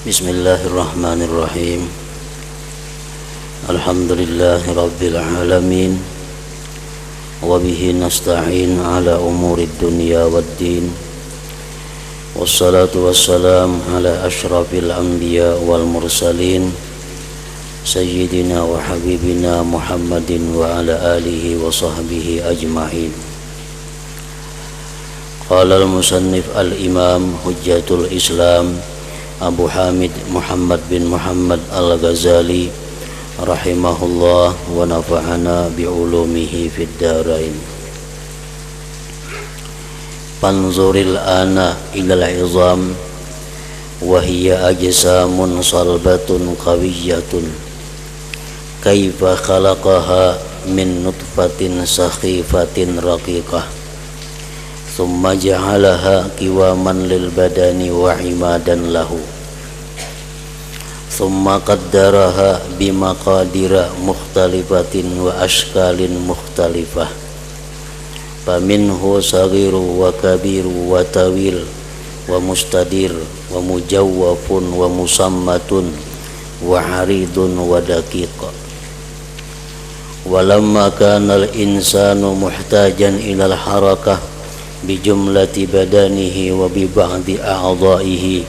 Bismillahirrahmanirrahim. Alhamdulillahi rabbil alamin. Wa bihi nasta'in ala umurid dunya waddin. Wassalatu wassalam ala ashrafil anbiya wal mursalin Sayyidina wa habibina Muhammadin wa ala alihi wa sahbihi ajma'in. Qala al-musannif al-imam hujjatul islam Abu Hamid Muhammad bin Muhammad al-Ghazali rahimahullah wa nafa'ana bi'ulumihi fid darain. Fanzuril ana ilal izam wa hiya ajsamun salbatun qawiyyatun kaifa khalaqaha min nutfatin sakhifatin raqiqah thumma ja'alaha qiwaman lil badani wa imadan lahu thumma qaddaraha bimaqadira mukhtalifatin wa ashkalin mukhtalifah faminhu saghiru wa kabiru wa tawil wa mustadir wa mujawwafun wa musammatun wa haridun wa daqiqa. Walamma kana al-insanu muhtajan ila al-harakah bijumlati badanihi wa bi ba'di a'dha'ihi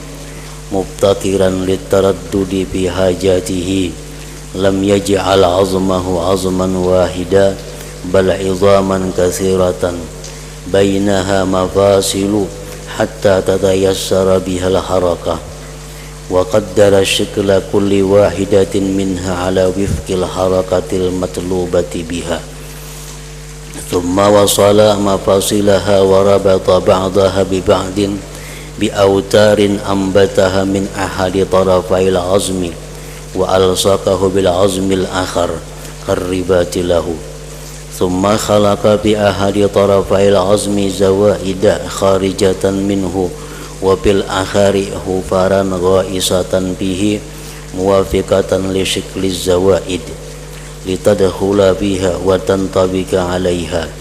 mubtatiran litaraddudi bi hajatihi lam yaj'al 'azmahu 'azman wahida bal 'idhaman katsiratan bainaha mafasilu hatta tatayassara bihal harakah wa qaddara shakla kulli wahidatin minha ala wifqil harakatil matlubati biha thumma wasala mafasilaha wa rabata ba'daha bi ba'din bi autarin ambataha min ahadi tarafail azmi wa alsaqahu bil azmil akhar qarribati lahu thumma khalaqa bi ahadi tarafail azmi zawaida kharijatan minhu wa bil akhari hufaran ghaisatan bihi muwafiqatan li shikli zawaid litadkhula biha wa tantabika 'alaiha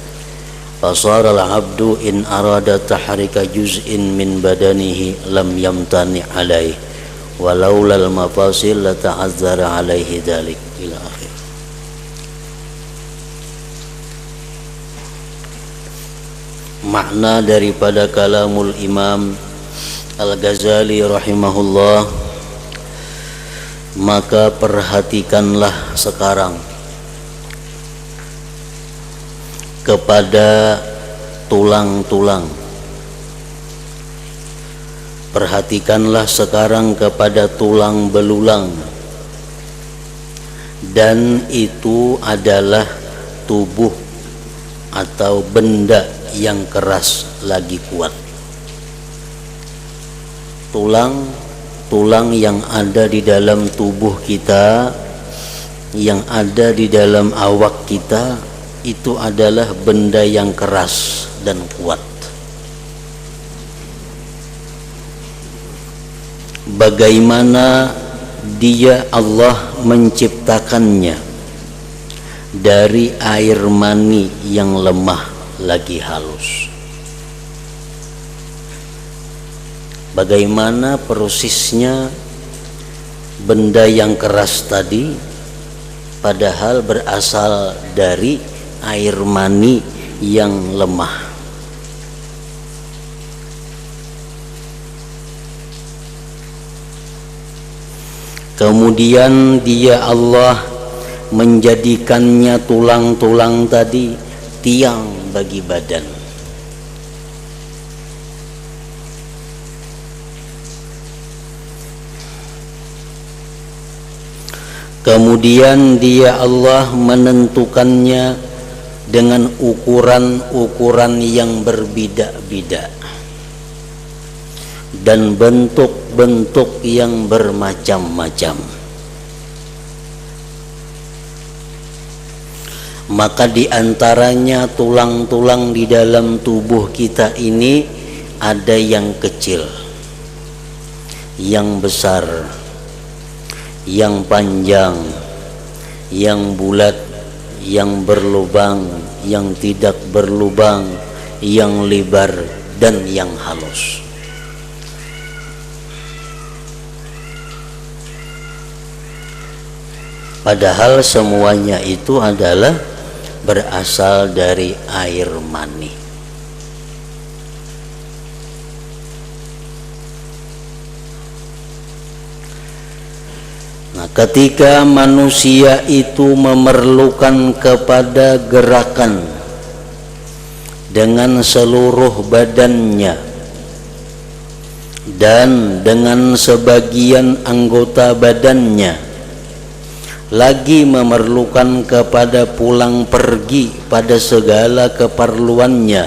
fasara al-'abdu in arada tahrika juz'in min badanihi lam yamtani 'alaihi walaula al-mafasil la ta'azzara 'alaihi dzalik ila akhir. Makna daripada kalamul Imam Al-Ghazali rahimahullah, maka perhatikanlah sekarang kepada tulang-tulang. Perhatikanlah sekarang kepada tulang belulang, dan itu adalah tubuh atau benda yang keras lagi kuat. Tulang yang ada di dalam tubuh kita, yang ada di dalam awak kita, itu adalah benda yang keras dan kuat. Bagaimana dia Allah menciptakannya dari air mani yang lemah lagi halus. Bagaimana prosesnya benda yang keras tadi padahal berasal dari air mani yang lemah. Kemudian dia Allah menjadikannya tulang-tulang tadi tiang bagi badan. Kemudian dia Allah menentukannya dengan ukuran-ukuran yang berbeda-beda dan bentuk-bentuk yang bermacam-macam. Maka di antaranya tulang-tulang di dalam tubuh kita ini ada yang kecil, yang besar, yang panjang, yang bulat, yang berlubang, yang tidak berlubang, yang lebar dan yang halus. Padahal semuanya itu adalah berasal dari air mani. Nah, ketika manusia itu memerlukan kepada gerakan dengan seluruh badannya dan dengan sebagian anggota badannya, lagi memerlukan kepada pulang pergi pada segala keperluannya,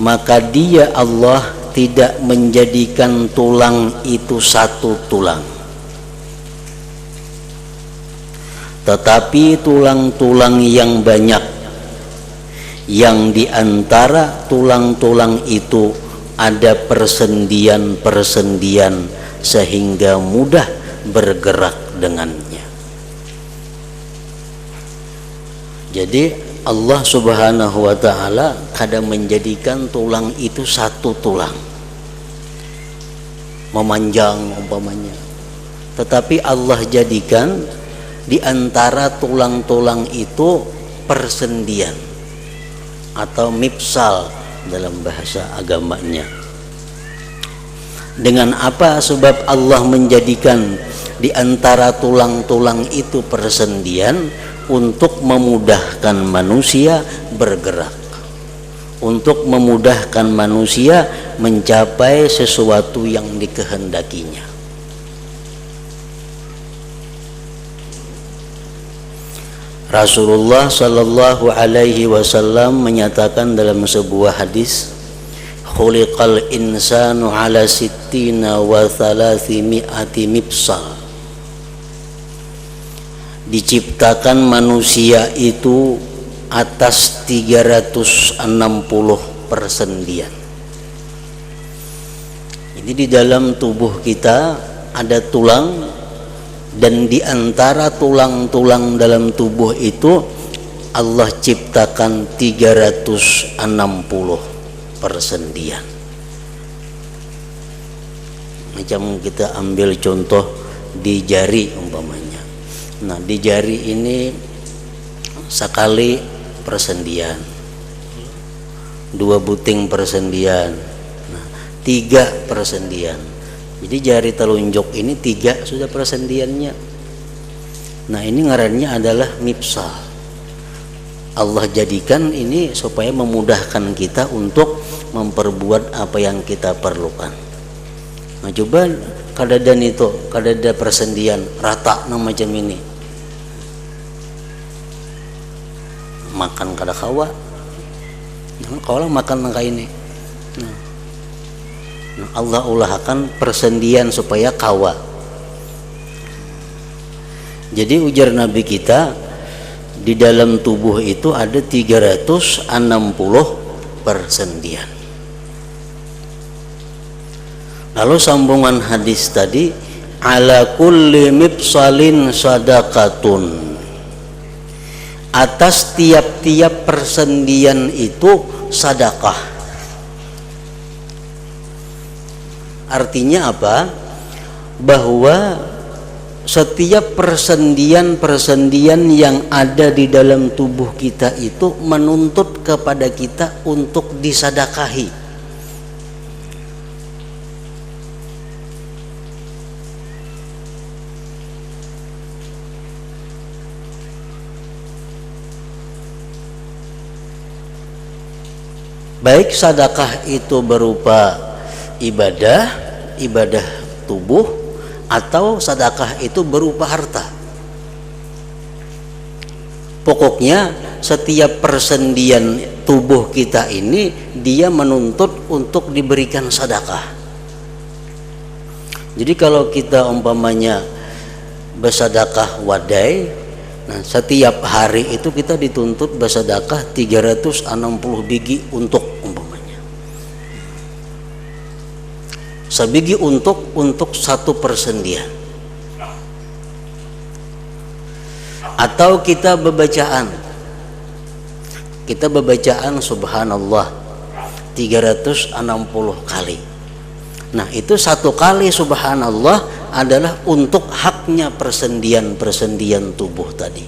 maka Dia Allah tidak menjadikan tulang itu satu tulang, tetapi tulang-tulang yang banyak, yang diantara tulang-tulang itu ada persendian-persendian sehingga mudah bergerak dengannya. Jadi Allah Subhanahu wa ta'ala kadang menjadikan tulang itu satu tulang, memanjang umpamanya, tetapi Allah jadikan di antara tulang-tulang itu persendian atau mifsal dalam bahasa agamanya. Dengan apa sebab Allah menjadikan di antara tulang-tulang itu persendian? Untuk memudahkan manusia bergerak, untuk memudahkan manusia mencapai sesuatu yang dikehendakinya. Rasulullah sallallahu alaihi wasallam menyatakan dalam sebuah hadis, khuliqal insanu ala sittina wa thalathimi'ati mifsal. Diciptakan manusia itu atas 360 persendian. Ini di dalam tubuh kita ada tulang, dan di antara tulang-tulang dalam tubuh itu Allah ciptakan 360 persendian. Macam kita ambil contoh di jari umpamanya. Nah, di jari ini sekali persendian, 2 buting persendian, 3 persendian. Jadi jari telunjuk ini 3 sudah persendiannya. Nah, ini ngarannya adalah mifsal. Allah jadikan ini supaya memudahkan kita untuk memperbuat apa yang kita perlukan. Nah, coba kadada itu, kadada persendian rata nah macam ini, makan kada kawa, kalau makan nangka ini. Nah, Allah ulahkan persendian supaya kawa. Jadi ujar Nabi kita, di dalam tubuh itu ada 360 persendian. Lalu sambungan hadis tadi, ala kulli mifsalin sadaqatun. Atas tiap-tiap persendian itu sedekah. Artinya apa? Bahwa setiap persendian-persendian yang ada di dalam tubuh kita itu menuntut kepada kita untuk disedekahi. Baik sedekah itu berupa ibadah tubuh, atau sedekah itu berupa harta. Pokoknya setiap persendian tubuh kita ini dia menuntut untuk diberikan sedekah. Jadi kalau kita umpamanya bersedekah wadai, nah setiap hari itu kita dituntut bersedekah 360 biji untuk umpamanya. Sebiji untuk satu persendian. Atau kita bebacaan subhanallah 360 kali. Nah, itu satu kali subhanallah adalah untuk haknya persendian tubuh tadi.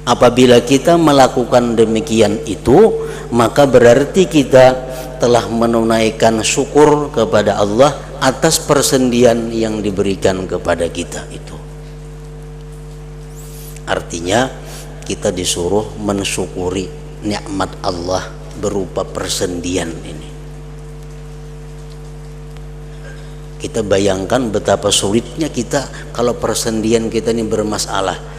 Apabila kita melakukan demikian itu, maka berarti kita telah menunaikan syukur kepada Allah atas persendian yang diberikan kepada kita itu. Artinya kita disuruh mensyukuri nikmat Allah berupa persendian ini. Kita bayangkan betapa sulitnya kita kalau persendian kita ini bermasalah.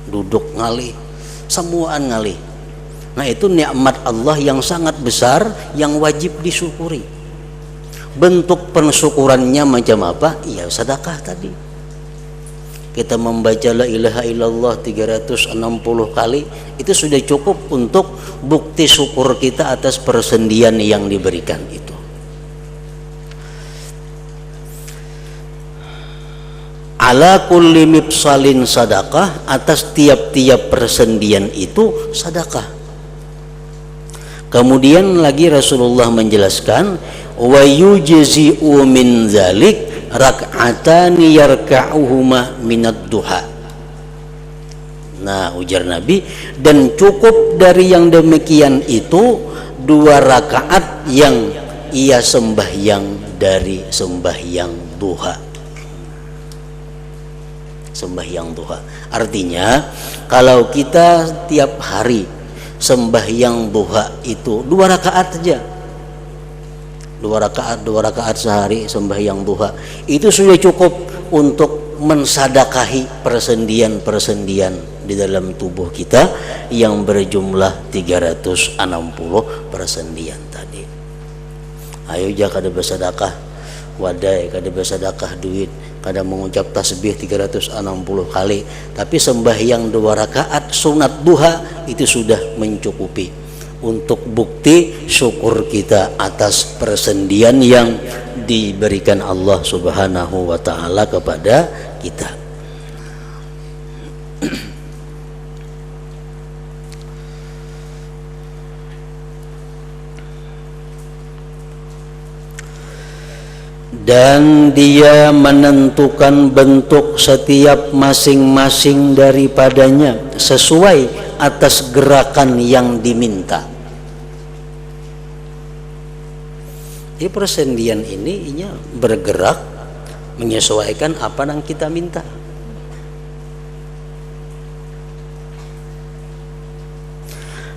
Duduk ngalih, semuaan ngalih. Nah, itu nikmat Allah yang sangat besar yang wajib disyukuri. Bentuk pensyukurannya macam apa? Ya sedekah tadi. Kita membaca la ilaha illallah 360 kali, itu sudah cukup untuk bukti syukur kita atas persendian yang diberikan itu. Ala kulli mibsalin sadaqah, atas tiap-tiap persendian itu sadaqah. Kemudian lagi Rasulullah menjelaskan, wa yujzi'u min zalik rak'atani yarka'uhuma minad duha. Nah, ujar Nabi, dan cukup dari yang demikian itu 2 rakaat yang ia sembahyang dari sembahyang duha. Sembahyang duha artinya kalau kita tiap hari sembahyang duha itu 2 rakaat saja, 2 rakaat sehari sembahyang duha, itu sudah cukup untuk mensadakahi persendian di dalam tubuh kita yang berjumlah 360 persendian tadi. Ayo jangan kada bersedekah wadai, kada bersedekah duit, kada mengucap tasbih 360 kali, tapi sembahyang 2 rakaat sunat duha itu sudah mencukupi untuk bukti syukur kita atas persendian yang diberikan Allah Subhanahu wa taala kepada kita. Dan dia menentukan bentuk setiap masing-masing daripadanya sesuai atas gerakan yang diminta. Di persendian ini bergerak menyesuaikan apa yang kita minta.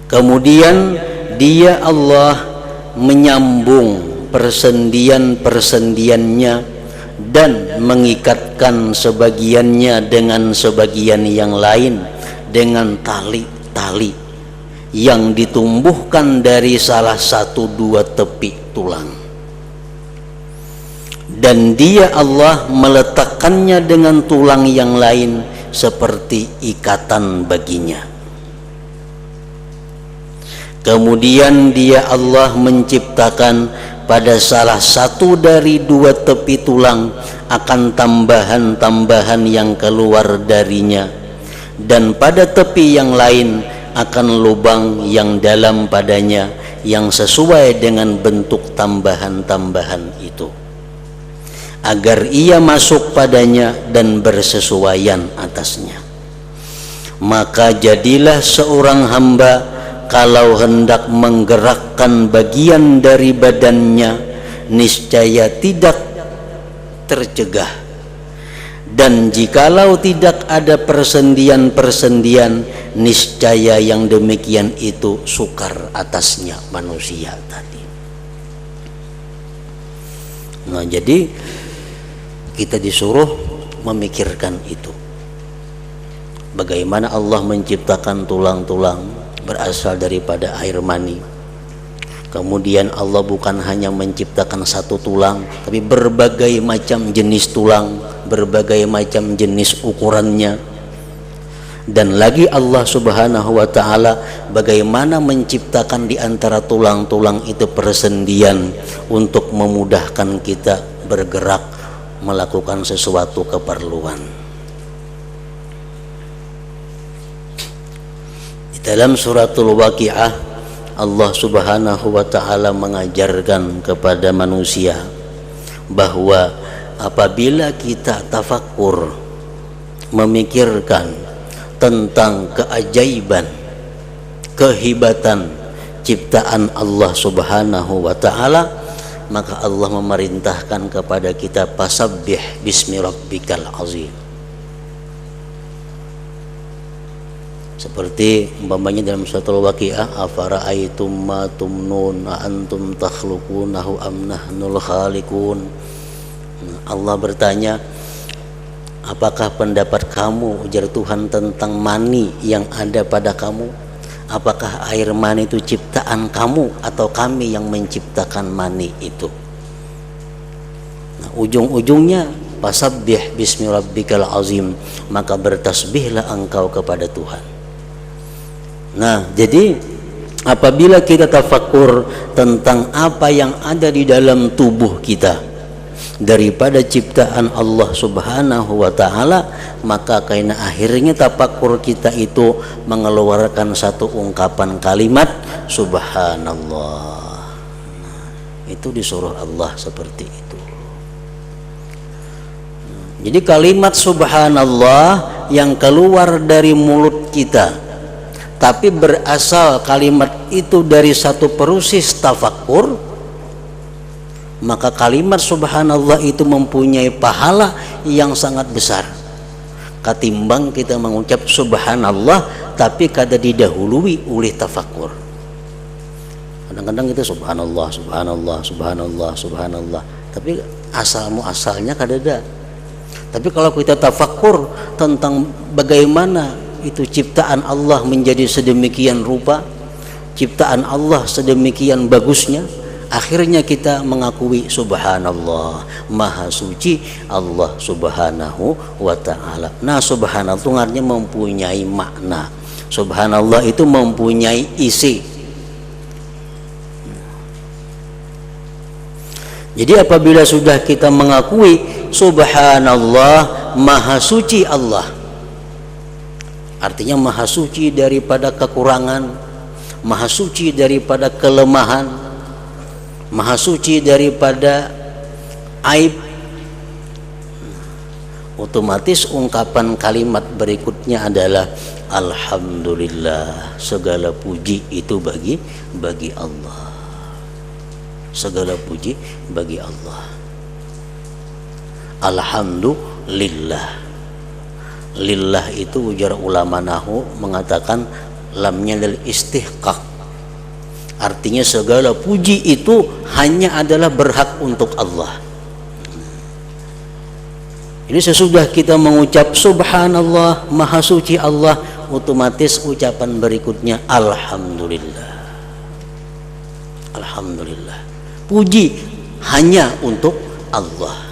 Kemudian dia Allah menyambung persendian-persendiannya dan mengikatkan sebagiannya dengan sebagian yang lain dengan tali-tali yang ditumbuhkan dari salah 1-2 tepi tulang. Dan dia Allah meletakkannya dengan tulang yang lain seperti ikatan baginya. Kemudian dia Allah menciptakan pada salah satu dari 2 tepi tulang akan tambahan-tambahan yang keluar darinya, dan pada tepi yang lain akan lubang yang dalam padanya yang sesuai dengan bentuk tambahan-tambahan itu, agar ia masuk padanya dan bersesuaian atasnya. Maka jadilah seorang hamba kalau hendak menggerakkan bagian dari badannya, niscaya tidak tercegah. Dan jikalau tidak ada persendian-persendian, niscaya yang demikian itu sukar atasnya manusia tadi. Nah, jadi kita disuruh memikirkan itu. Bagaimana Allah menciptakan tulang-tulang berasal daripada air mani. Kemudian Allah bukan hanya menciptakan 1 tulang, tapi berbagai macam jenis tulang, berbagai macam jenis ukurannya. Dan lagi Allah Subhanahu wa taala bagaimana menciptakan di antara tulang-tulang itu persendian untuk memudahkan kita bergerak melakukan sesuatu keperluan. Dalam suratul Waqiah, Allah Subhanahu wa taala mengajarkan kepada manusia bahwa apabila kita tafakkur, memikirkan tentang keajaiban, kehebatan ciptaan Allah Subhanahu wa taala, maka Allah memerintahkan kepada kita fasabbih bismi rabbikal azim. Seperti umpamanya dalam suratul Waqiah, afara'aitum ma tumnun a antum takhluqunahu am nahnul khaliqun. Allah bertanya, apakah pendapat kamu, ujar Tuhan, tentang mani yang ada pada kamu? Apakah air mani itu ciptaan kamu atau kami yang menciptakan mani itu? Nah, ujung-ujungnya fasabbih bismi rabbikal azim, maka bertasbihlah engkau kepada Tuhan. Nah, jadi apabila kita tafakur tentang apa yang ada di dalam tubuh kita daripada ciptaan Allah Subhanahu wa taala, maka karena akhirnya tafakur kita itu mengeluarkan satu ungkapan kalimat subhanallah. Itu disuruh Allah seperti itu. Jadi kalimat subhanallah yang keluar dari mulut kita, tapi berasal kalimat itu dari satu proses tafakur, maka kalimat subhanallah itu mempunyai pahala yang sangat besar ketimbang kita mengucap subhanallah tapi kada didahului oleh tafakur. Kadang-kadang kita subhanallah, subhanallah, subhanallah, subhanallah, tapi asalnya kada ada. Tapi kalau kita tafakur tentang bagaimana itu ciptaan Allah menjadi sedemikian rupa, ciptaan Allah sedemikian bagusnya, akhirnya kita mengakui subhanallah, maha suci Allah Subhanahu wa ta'ala. Nah, subhanallah itu artinya mempunyai makna. Subhanallah itu mempunyai isi. Jadi apabila sudah kita mengakui subhanallah, maha suci Allah, artinya maha suci daripada kekurangan, maha suci daripada kelemahan, maha suci daripada aib, otomatis ungkapan kalimat berikutnya adalah alhamdulillah, segala puji itu bagi Allah. Segala puji bagi Allah. Alhamdulillah. Lillah itu ujar ulama nahu mengatakan lamnya lil istihqaq, artinya segala puji itu hanya adalah berhak untuk Allah. Ini sesudah kita mengucap subhanallah, maha suci Allah, otomatis ucapan berikutnya alhamdulillah. Alhamdulillah, puji hanya untuk Allah.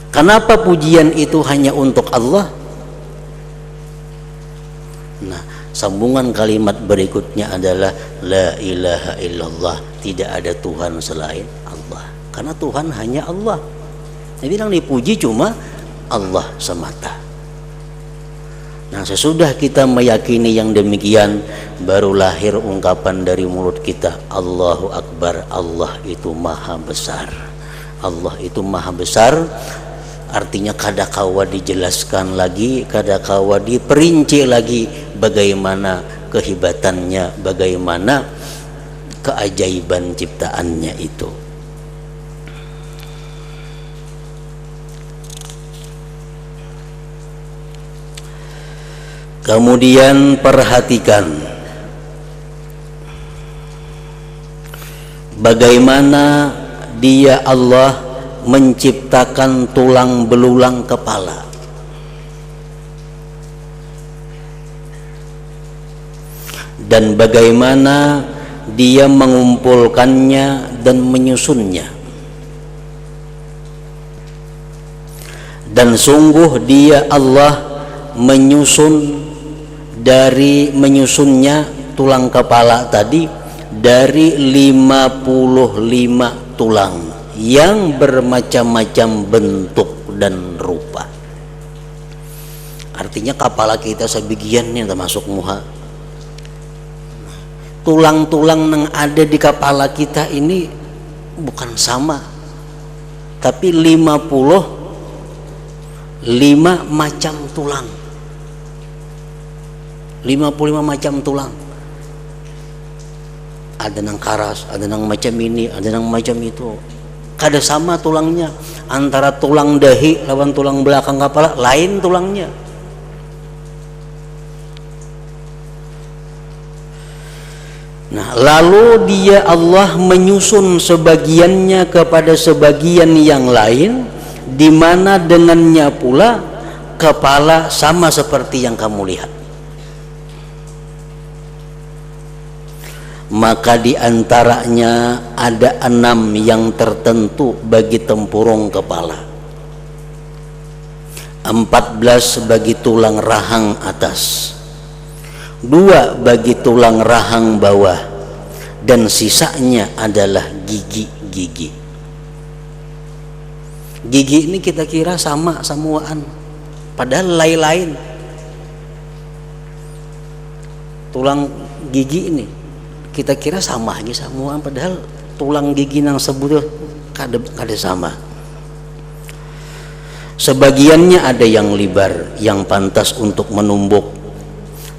Kenapa pujian itu hanya untuk Allah? Nah, sambungan kalimat berikutnya adalah la ilaha illallah, tidak ada Tuhan selain Allah. Karena Tuhan hanya Allah. Jadi yang dipuji cuma Allah semata. Nah, sesudah kita meyakini yang demikian, baru lahir ungkapan dari mulut kita, Allahu Akbar, Allah itu maha besar. Allah itu maha besar. Artinya kadakawa dijelaskan lagi, kadakawa diperinci lagi bagaimana kehebatannya, bagaimana keajaiban ciptaannya itu. Kemudian perhatikan bagaimana Dia Allah menciptakan tulang belulang kepala. Dan bagaimana Dia mengumpulkannya dan menyusunnya. Dan sungguh Dia Allah menyusunnya tulang kepala tadi dari 55 tulang yang bermacam-macam bentuk dan rupa. Artinya kepala kita sebagiannya termasuk muha. Tulang-tulang yang ada di kepala kita ini bukan sama tapi 55 macam tulang. 55 macam tulang. Ada nang karas, ada nang macam ini, ada nang macam itu. Kada sama tulangnya. Antara tulang dahi lawan tulang belakang kepala lain tulangnya. Nah, lalu dia Allah menyusun sebagiannya kepada sebagian yang lain, di mana dengannya pula kepala sama seperti yang kamu lihat. Maka di antaranya ada 6 yang tertentu bagi tempurung kepala, 14 bagi tulang rahang atas, 2 bagi tulang rahang bawah, dan sisanya adalah gigi-gigi. Gigi ini kita kira sama samuaan, padahal lain-lain. Tulang gigi ini kita kira sama aja samuaan, padahal tulang gigi yang sebut kada sama. Sebagiannya ada yang libar yang pantas untuk menumbuk,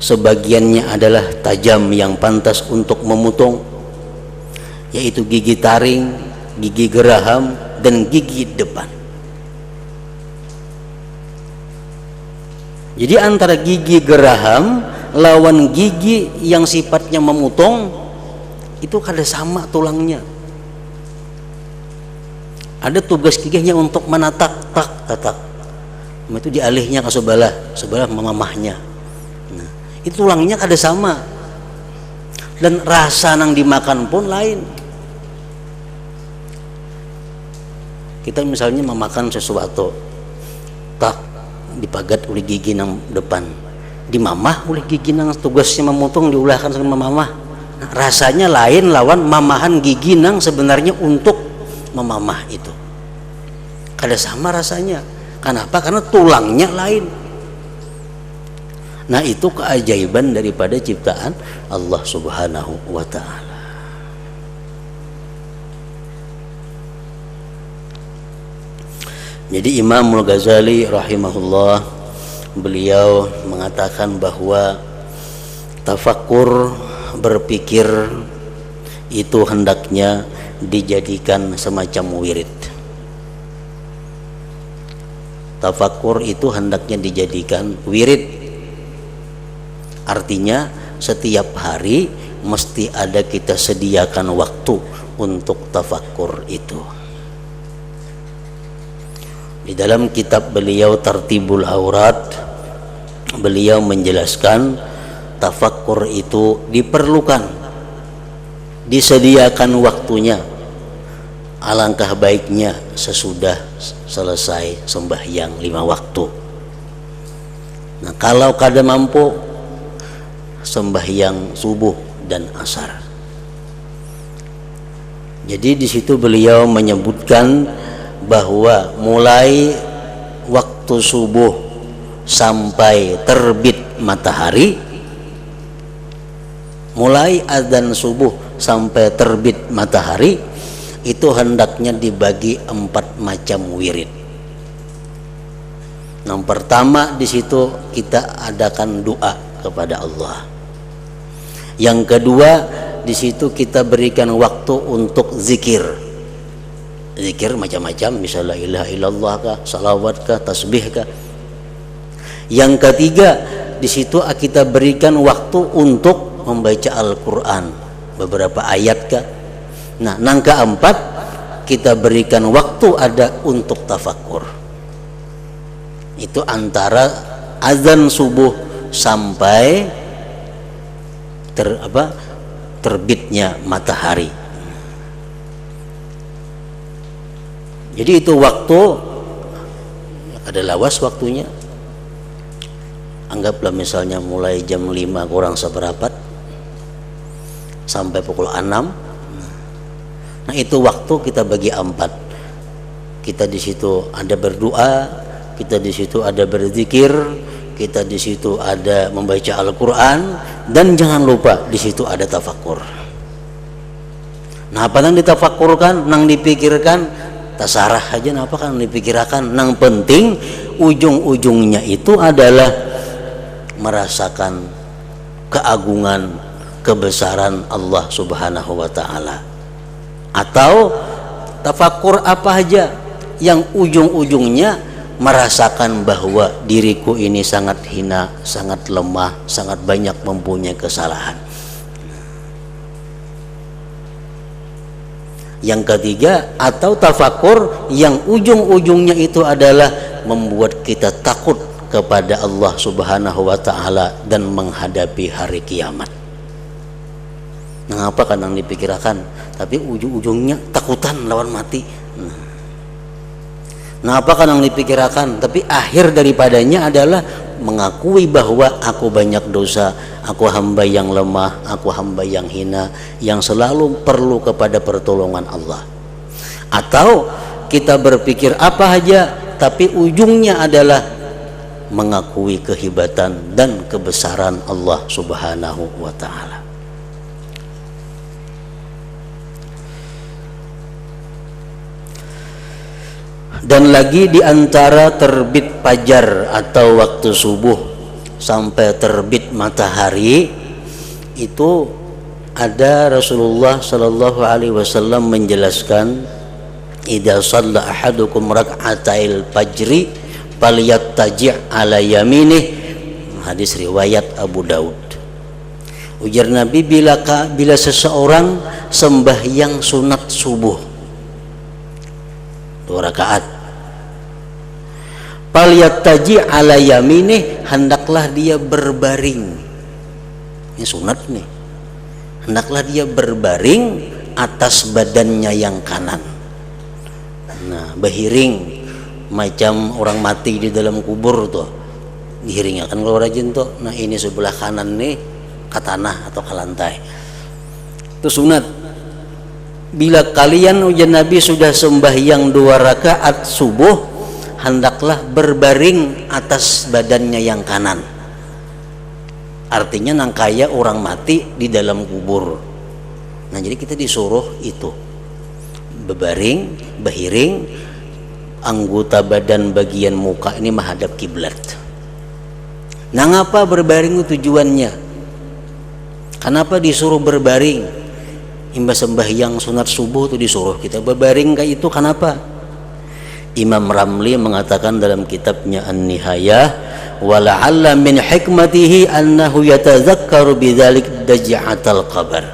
sebagiannya adalah tajam yang pantas untuk memotong, yaitu gigi taring, gigi geraham, dan gigi depan. Jadi antara gigi geraham lawan gigi yang sifatnya memotong itu kada sama tulangnya. Ada tugas giginya untuk menatak tak. Itu dialihnya ke sebelah mamahnya. Nah, itu tulangnya kada sama. Dan rasa nang dimakan pun lain. Kita misalnya memakan sesuatu, tak dipagat oleh gigi nang depan, dimamah oleh gigi nang tugasnya memotong diulahkan sama mamah. Nah, rasanya lain lawan mamahan gigi nang sebenarnya untuk memamah itu. Kada sama rasanya. Kenapa? Karena tulangnya lain. Nah, itu keajaiban daripada ciptaan Allah Subhanahu wa ta'ala. Jadi Imam Al-Ghazali rahimahullah, beliau mengatakan bahwa tafakkur, berpikir itu hendaknya dijadikan semacam wirid. Tafakkur itu hendaknya dijadikan wirid. Artinya setiap hari mesti ada kita sediakan waktu untuk tafakkur itu. Di dalam kitab beliau Tartibul Aurat, beliau menjelaskan tafakkur itu diperlukan, disediakan waktunya. Alangkah baiknya sesudah selesai sembahyang 5 waktu. Nah, kalau kada mampu, sembahyang subuh dan asar. Jadi di situ beliau menyebutkan bahwa mulai waktu subuh sampai terbit matahari, mulai azan subuh sampai terbit matahari, itu hendaknya dibagi 4 macam wirid. Yang pertama di situ kita adakan doa kepada Allah. Yang kedua di situ kita berikan waktu untuk zikir. Zikir macam-macam, misalnya la ilaha illallah kah, salawat kah, tasbih kah. Yang ketiga di situ kita berikan waktu untuk membaca Al-Quran, beberapa ayat kah. Nah, yang keempat kita berikan waktu ada untuk tafakkur. Itu antara azan subuh sampai terbitnya matahari. Jadi itu waktu ada lawas waktunya. Anggaplah misalnya mulai jam 5 kurang seperempat sampai pukul 6. Nah, itu waktu kita bagi 4. Kita di situ ada berdoa, kita di situ ada berzikir, kita di situ ada membaca Al-Quran, dan jangan lupa di situ ada tafakkur. Nah, apa yang ditafakkurkan, yang dipikirkan, tasarah aja apa kan dipikirkan. Nang penting ujung-ujungnya itu adalah merasakan keagungan, kebesaran Allah Subhanahu wa taala. Atau tafakur apa aja yang ujung-ujungnya merasakan bahwa diriku ini sangat hina, sangat lemah, sangat banyak mempunyai kesalahan. Yang ketiga, atau tafakur yang ujung-ujungnya itu adalah membuat kita takut kepada Allah Subhanahu wa taala dan menghadapi hari kiamat. Nah, apa kan yang dipikirkan, tapi ujung-ujungnya takutan lawan mati. Nah, apa kan yang dipikirkan, tapi akhir daripadanya adalah mengakui bahwa aku banyak dosa, aku hamba yang lemah, aku hamba yang hina, yang selalu perlu kepada pertolongan Allah. Atau kita berpikir apa aja, tapi ujungnya adalah mengakui kehebatan dan kebesaran Allah Subhanahu wa taala. Dan lagi di antara terbit fajar atau waktu subuh sampai terbit matahari itu ada Rasulullah sallallahu alaihi wasallam menjelaskan, idza shalla ahadukum rak'atail fajri falyattaji' ala yaminih, hadis riwayat Abu Daud. Ujar Nabi, bila seseorang sembahyang sunat subuh 2 rakaat, falyattaji' ala yaminih, hendaklah dia berbaring. Ini sunat nih. Hendaklah dia berbaring atas badannya yang kanan. Nah, berhiring macam orang mati di dalam kubur tuh. Dihiringnya kan kalau rajin tuh. Nah, ini sebelah kanan nih ke tanah atau ke lantai. Itu sunat. Bila kalian, ujar Nabi, sudah sembahyang 2 rakaat subuh, hendaklah berbaring atas badannya yang kanan. Artinya nangkaya orang mati di dalam kubur. Nah, jadi kita disuruh itu berbaring, berhiring, anggota badan bagian muka ini menghadap kiblat. Nah, ngapa berbaring itu tujuannya? Kenapa disuruh berbaring? Imbas sembahyang sunat subuh itu disuruh kita berbaring kayak itu, kenapa? Imam Ramli mengatakan dalam kitabnya An-Nihayah, wala'alla min hikmatihi annahu yatazakkaru bidzalik daj'atal qabr.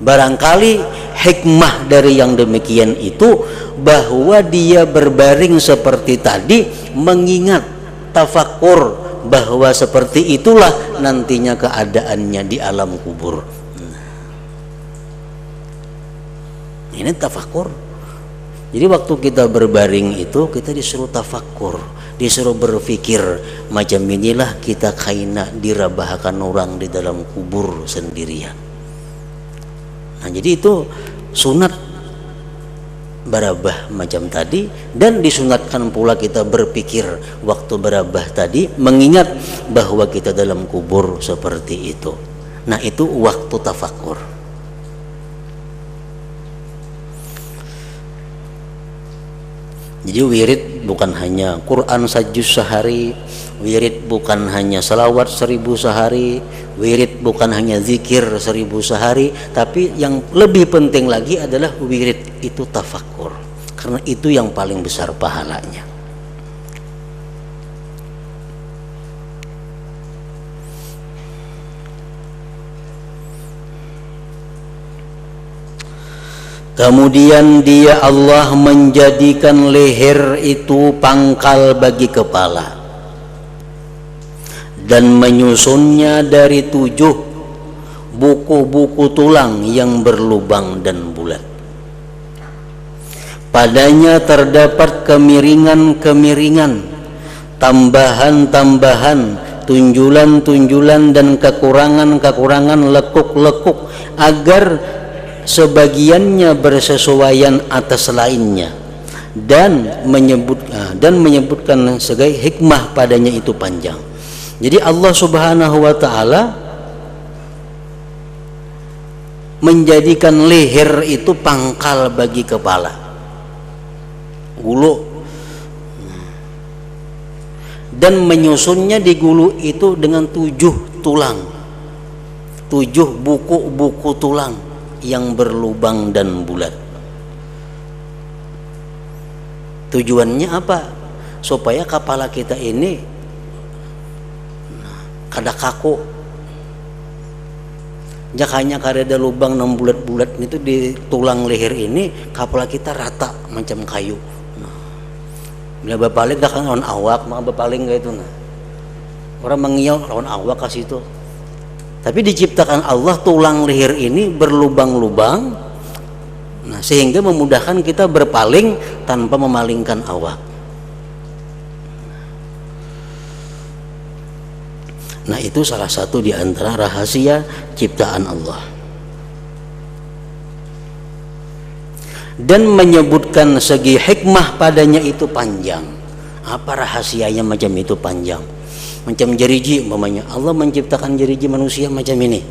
Barangkali hikmah dari yang demikian itu bahwa dia berbaring seperti tadi mengingat, tafakur bahwa seperti itulah nantinya keadaannya di alam kubur. Ini tafakur. Jadi waktu kita berbaring itu kita disuruh tafakur, disuruh berpikir, macam inilah kita kaina dirabahakan orang di dalam kubur sendirian. Nah, jadi itu sunat barabah macam tadi, dan disunatkan pula kita berpikir waktu barabah tadi mengingat bahwa kita dalam kubur seperti itu. Nah, itu waktu tafakur. Jadi wirid bukan hanya Quran sajus sehari, wirid bukan hanya salawat 1000 sehari, wirid bukan hanya zikir 1000 sehari, tapi yang lebih penting lagi adalah wirid itu tafakur, karena itu yang paling besar pahalanya. Kemudian dia Allah menjadikan leher itu pangkal bagi kepala dan menyusunnya dari 7 buku-buku tulang yang berlubang dan bulat. Padanya terdapat kemiringan-kemiringan, tambahan-tambahan, tunjulan-tunjulan dan kekurangan-kekurangan, lekuk-lekuk, agar sebagiannya bersesuaian atas lainnya, dan menyebutkan sebagai hikmah padanya itu panjang. Jadi Allah Subhanahu wa taala menjadikan leher itu pangkal bagi kepala. gulu, dan menyusunnya di gulu itu dengan 7 tulang, 7 buku-buku tulang yang berlubang dan bulat. Tujuannya apa? Supaya kepala kita ini kada kaku. Jakanya kada lubang 6 bulat-bulat itu di tulang leher ini, kepala kita rata macam kayu. Bila bapaling dah kan lawan awak, maka bapaling kayak itu. Orang mengiau lawan awak kasih itu. Tapi diciptakan Allah tulang leher ini berlubang-lubang, sehingga memudahkan kita berpaling tanpa memalingkan awak. Nah, itu salah satu di antara rahasia ciptaan Allah. Dan menyebutkan segi hikmah padanya itu panjang. Apa rahasianya macam itu panjang? Macam jeriji umpamanya, Allah menciptakan jeriji manusia macam ini.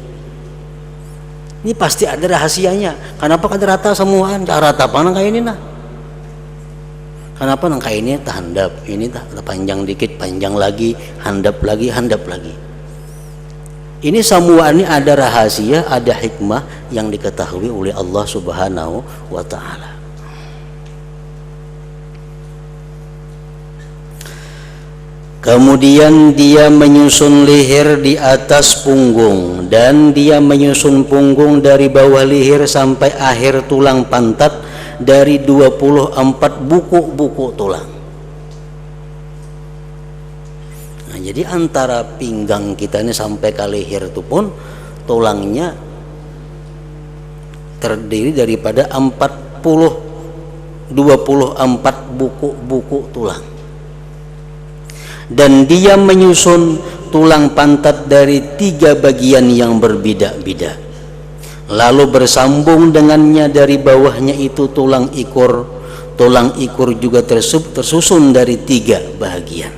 Ini pasti ada rahasianya. Kenapa kada rata semua? Rata apa nang kayak ini nah? Kenapa nang kayak ini tak handap? Ini tak panjang dikit, panjang lagi, handap lagi, handap lagi. Ini semua ini ada rahasia, ada hikmah yang diketahui oleh Allah Subhanahu wa ta'ala. Kemudian dia menyusun leher di atas punggung, dan dia menyusun punggung dari bawah leher sampai akhir tulang pantat dari 24 buku-buku tulang. Jadi antara pinggang kita ini sampai ke leher itu pun tulangnya terdiri daripada 24 buku-buku tulang. Dan dia menyusun tulang pantat dari 3 bagian yang berbeda-beda. Lalu bersambung dengannya dari bawahnya itu tulang ikur. Tulang ikur juga tersusun dari 3 bagian.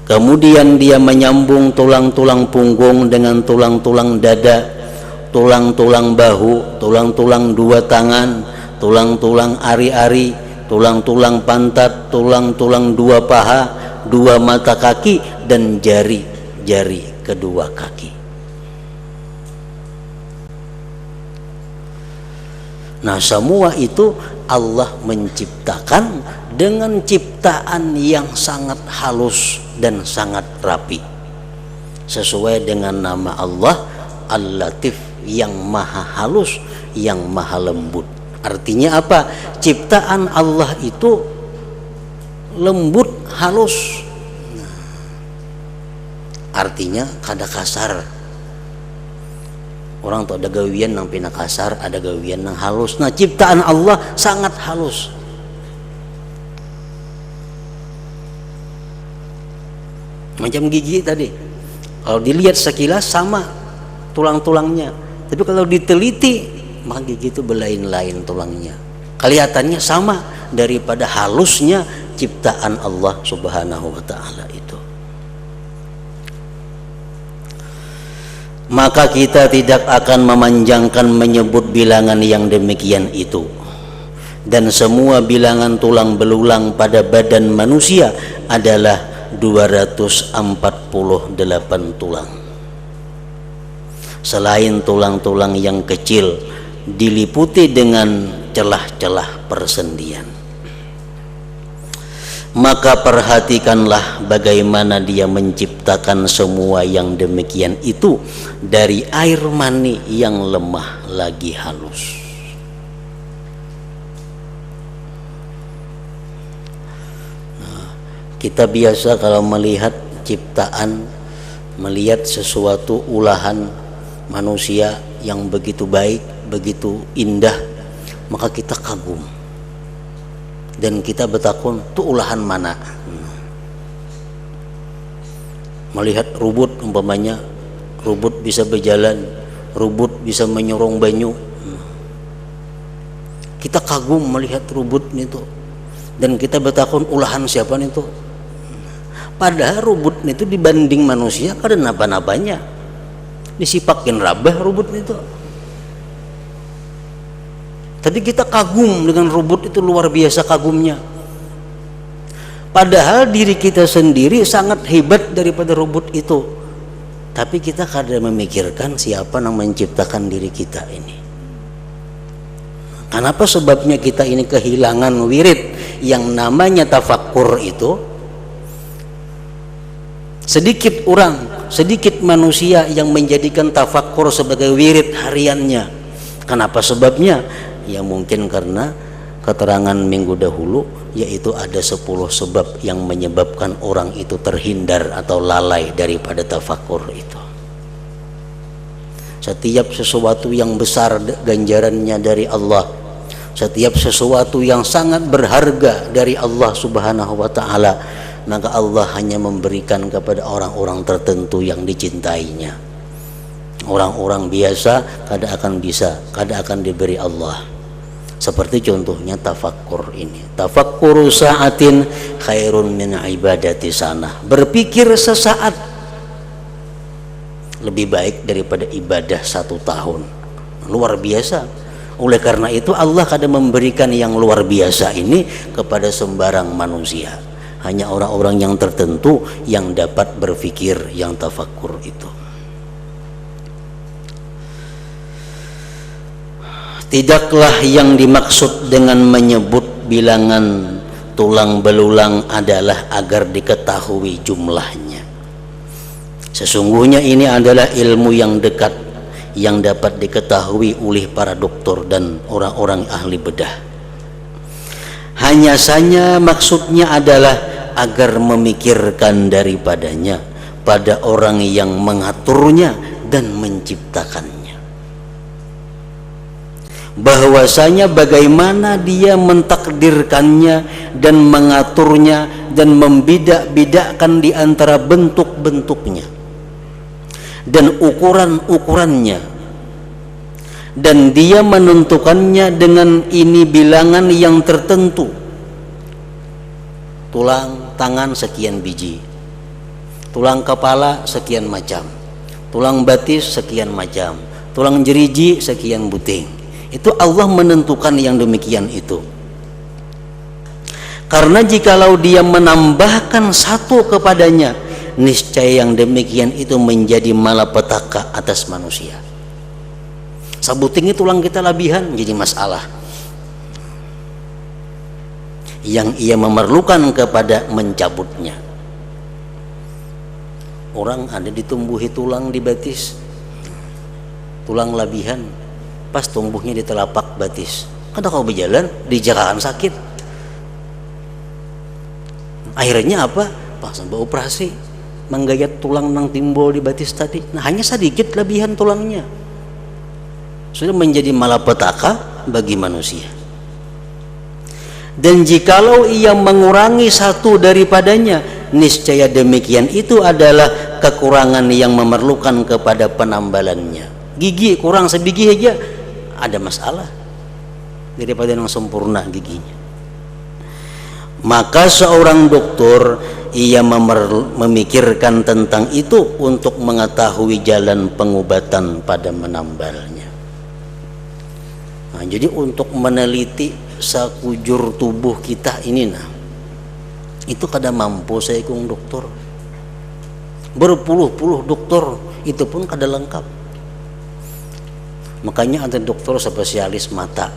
Kemudian dia menyambung tulang-tulang punggung dengan tulang-tulang dada, tulang-tulang bahu, tulang-tulang 2 tangan, tulang-tulang ari-ari, tulang-tulang pantat, tulang-tulang 2 paha, 2 mata kaki, dan jari-jari kedua kaki. Nah, semua itu Allah menciptakan dengan ciptaan yang sangat halus dan sangat rapi, sesuai dengan nama Allah Al-Latif, yang maha halus, yang maha lembut. Artinya apa? Ciptaan Allah itu lembut, halus. Artinya kada kasar. Orang tuh ada gawian nang pina kasar, ada gawian nang halus. Nah, ciptaan Allah sangat halus. Macam gigi tadi, kalau dilihat sekilas sama tulang-tulangnya, tapi kalau diteliti maka gigi itu berlain-lain tulangnya. Kelihatannya sama daripada halusnya ciptaan Allah Subhanahu wa ta'ala itu. Maka kita tidak akan memanjangkan menyebut bilangan yang demikian itu. Dan semua bilangan tulang belulang pada badan manusia adalah 248 tulang. Selain tulang-tulang yang kecil diliputi dengan celah-celah persendian. Maka perhatikanlah bagaimana dia menciptakan semua yang demikian itu dari air mani yang lemah lagi halus. Kita biasa kalau melihat ciptaan, melihat sesuatu ulahan manusia yang begitu baik, begitu indah, maka kita kagum dan kita bertakun, itu ulahan mana? Melihat rubut umpamanya, rubut bisa berjalan, rubut bisa menyorong banyu, kita kagum melihat rubut itu dan kita bertakun, ulahan siapa itu? Padahal rubut itu dibanding manusia kada napa-napanya, disipakin rabah rubut itu. Tapi kita kagum dengan robot itu, luar biasa kagumnya. Padahal diri kita sendiri sangat hebat daripada robot itu. Tapi kita kadang memikirkan siapa yang menciptakan diri kita ini. Kenapa sebabnya kita ini kehilangan wirid yang namanya tafakkur itu? Sedikit orang, sedikit manusia yang menjadikan tafakkur sebagai wirid hariannya. Kenapa sebabnya? Ya mungkin karena keterangan minggu dahulu, yaitu ada 10 sebab yang menyebabkan orang itu terhindar atau lalai daripada tafakkur itu. Setiap sesuatu yang besar ganjarannya dari Allah, setiap sesuatu yang sangat berharga dari Allah Subhanahu wa ta'ala, maka Allah hanya memberikan kepada orang-orang tertentu yang dicintainya. Orang-orang biasa kada akan bisa, kada akan diberi Allah. Seperti contohnya tafakkur ini. Tafakkuru sa'atin khairun min ibadati sana. Berpikir sesaat lebih baik daripada ibadah 1 tahun. Luar biasa. Oleh karena itu Allah kadang memberikan yang luar biasa ini kepada sembarang manusia. Hanya orang-orang yang tertentu yang dapat berpikir yang tafakkur itu. Tidaklah yang dimaksud dengan menyebut bilangan tulang belulang adalah agar diketahui jumlahnya. Sesungguhnya ini adalah ilmu yang dekat yang dapat diketahui oleh para doktor dan orang-orang ahli bedah. Hanya saja maksudnya adalah agar memikirkan daripadanya pada orang yang mengaturnya dan menciptakannya. Bahwasanya bagaimana dia mentakdirkannya dan mengaturnya dan membidak-bidakkan di antara bentuk-bentuknya dan ukuran-ukurannya, dan dia menentukannya dengan ini bilangan yang tertentu. Tulang tangan sekian biji, tulang kepala sekian macam, tulang batis sekian macam, tulang jeriji sekian buting. Itu Allah menentukan yang demikian itu. Karena jikalau dia menambahkan satu kepadanya, niscaya yang demikian itu menjadi malapetaka atas manusia. Sabuting tulang kita labihan jadi masalah. Yang ia memerlukan kepada mencabutnya. Orang ada ditumbuhi tulang di batis, tulang labihan, pas tumbuhnya di telapak batis, kada kau berjalan dijagakan sakit. Akhirnya apa? Pas sampai operasi menggayat tulang nang timbul di batis tadi. Nah hanya sedikit lebihan tulangnya, sudah menjadi malapetaka bagi manusia. Dan jikalau ia mengurangi satu daripadanya, niscaya demikian itu adalah kekurangan yang memerlukan kepada penambalannya. Gigi kurang sebiji aja ada masalah daripada yang sempurna giginya. Maka seorang doktor ia memikirkan tentang itu untuk mengetahui jalan pengobatan pada menambalnya. Nah, jadi untuk meneliti sekujur tubuh kita ini, nah itu kada mampu saya kung dokter. Berpuluh-puluh dokter itu pun kada lengkap. Makanya ada dokter spesialis mata,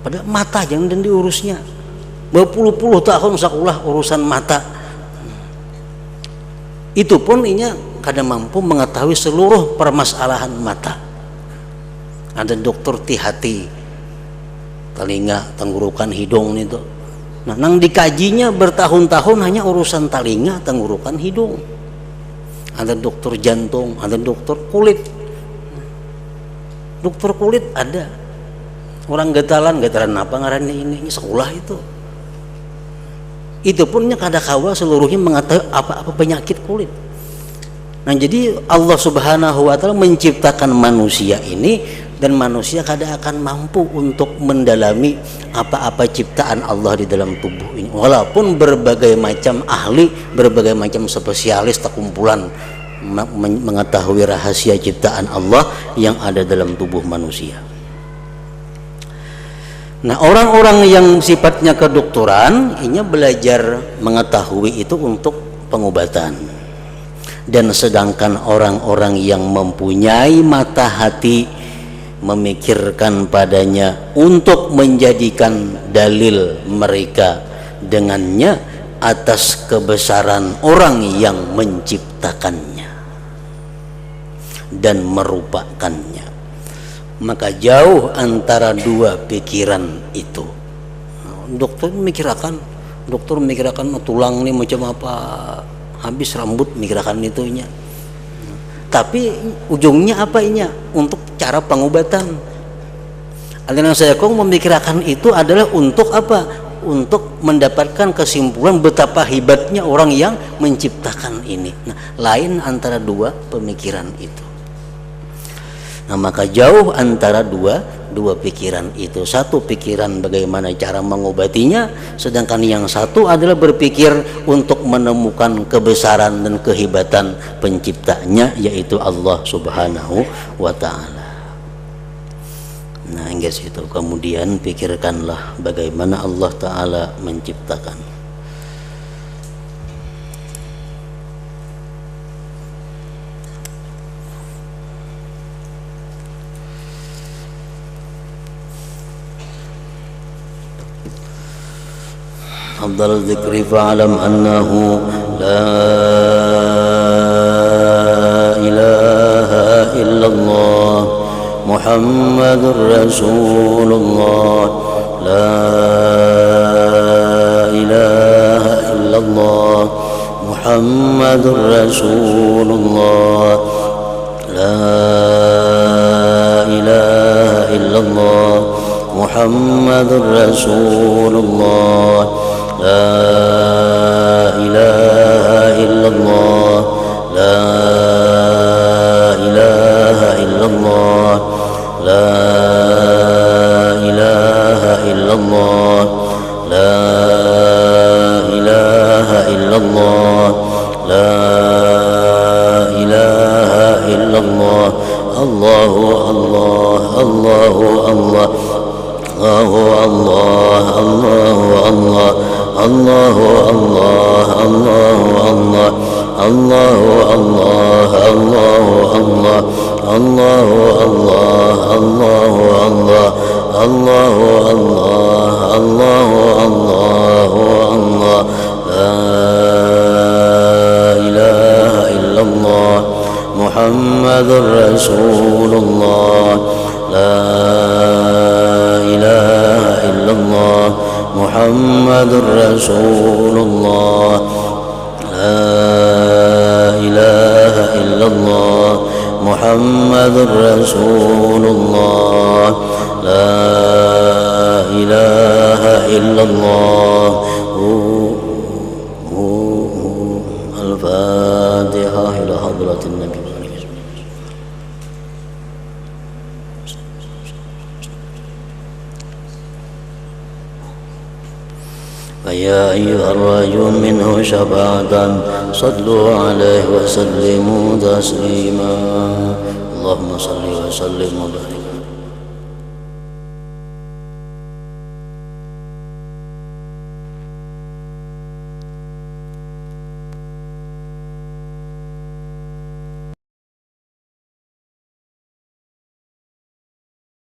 padahal mata yang dan diurusnya berpuluh-puluh tahun sekolah urusan mata. Itu pun inya kada mampu mengetahui seluruh permasalahan mata. Ada dokter ti hati, telinga, tenggorokan, hidung itu. Nah, nang dikajinya bertahun-tahun hanya urusan telinga, tenggorokan, hidung. Ada dokter jantung, ada dokter kulit. Dokter kulit ada, orang getalan apa ngarannya ini sekolah itu. Itu punnya kada kawa seluruhnya mengetahui apa-apa penyakit kulit. Nah jadi Allah Subhanahu wa ta'ala menciptakan manusia ini, dan manusia kada akan mampu untuk mendalami apa-apa ciptaan Allah di dalam tubuh ini. Walaupun berbagai macam ahli, berbagai macam spesialis terkumpulan mengetahui rahasia ciptaan Allah yang ada dalam tubuh manusia. Nah, orang-orang yang sifatnya kedokteran ini belajar mengetahui itu untuk pengobatan. Dan sedangkan orang-orang yang mempunyai mata hati memikirkan padanya untuk menjadikan dalil mereka dengannya atas kebesaran orang yang menciptakannya dan merupakannya. Maka jauh antara dua pikiran itu. Dokter memikirkan tulang ini macam apa, habis rambut mikirkan itunya. Tapi ujungnya apa ini? Untuk cara pengobatan. Aliran saya kok memikirkan itu adalah untuk apa? Untuk mendapatkan kesimpulan betapa hebatnya orang yang menciptakan ini. Nah, lain antara dua pemikiran itu. Nah, maka jauh antara dua pikiran itu. Satu pikiran bagaimana cara mengobatinya, sedangkan yang satu adalah berpikir untuk menemukan kebesaran dan kehebatan penciptanya, yaitu Allah Subhanahu wa ta'ala. Nah, hingga situ kemudian pikirkanlah bagaimana Allah Ta'ala menciptakan. Afdal dzikri fa'alam annahu la ilaha illallah Muhammadur Rasulullah, la ilaha illallah Muhammadur Rasulullah, la ilaha illallah Muhammadur Rasulullah, la ilaha illallah, la ilaha illallah, la ilaha illallah, la ilaha illallah, la ilaha illallah. Allahu Allah, Allahu Allah, Allahu Allah, Allahu Allah, Allahu Allah, Allahu Allah, Allahu Allah, Allahu Allah, Allahu Allah, Allahu Allah, Allahu Allah, Allahu Allah, la ilaha illallah Muhammadur Rasulullah, la ilaha illallah Muhammadur Rasulullah, la ilaha illallah Muhammadur Rasulullah, la ilaha illallah. Al-Fatihah ila hadratin Nabi. فيا أيها الرجل منه شفاعة صلوا عليه وسلموا تسليما اللهم صل وسلم وبارك